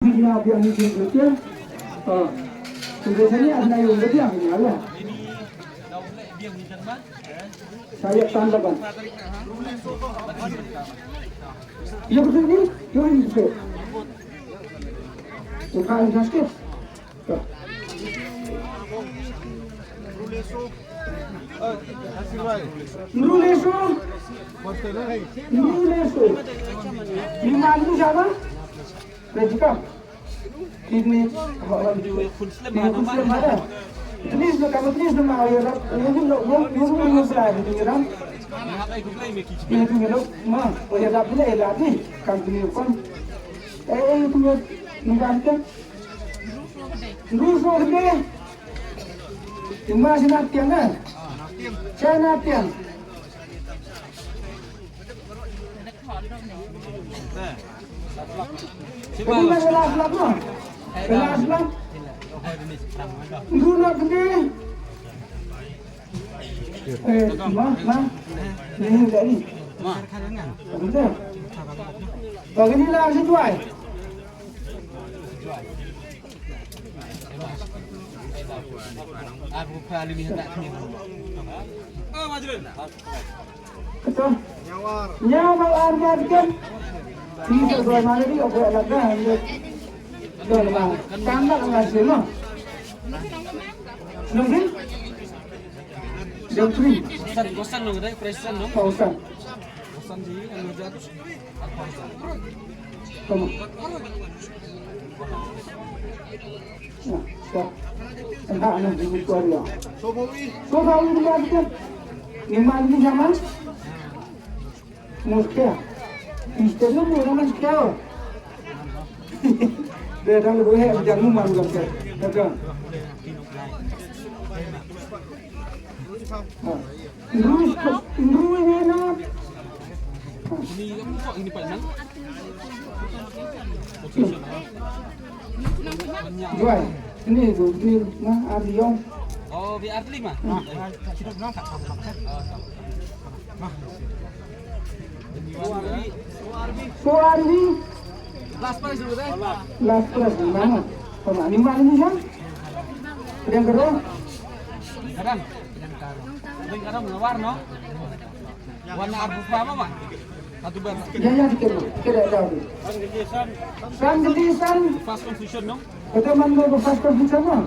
Bina biang ni dia. Biasanya ada yang dia ya. Saya tambahkan. Ya betul ni, ini betul. Bukan sakit. Nuleso. Lima itu siapa? Rejika. Ini Muslim ada. Tulis kamu tulis nama ayat. Yang Muslim itu kan. Itu kan. Mah, ayat apa ni? Ayat ni. Kamu tulis kan. Itu ni kan. Ruso gede. Cuma sinatian kan? Sinatian. Jadi mana kelas lah? Kelas lah. Dulu gede. Mah. Ini dari. Betul. Begini lah sesuai. Aku kali ni tak ni. Majrun. Betul. Nyawar argan kan. Ini dua mana ni? Aku ada kan. Dua mana? Tanggal ngasih lo. Nunggu? Jam 3. Kosan lo, dah present lo. Kosan. Kosan di anu jatuh. Kamu. Nah, stop. Entah anak ibu keluarga. Sobawi dilihatkan. Lima ini zaman. Muskil. Istilahnya orang muskil. Dia dah lebih hebat jangan malu kan. Betul. Terus ini nak. Ini Pak Nang. Jual. Ini tu ni nah Ariong. Oh, biar atlet mah. Kita bilang tak sama kan. Suardi. Last price dulu deh. Last price di mana? Sama ni mana ni kan? Yang kedua. Kadang. Kadang menawar no. Warna abu apa mah? Satu bar. Ya kita tahu. San gedisan. Fast confusion no. Kita mana fast confusion no?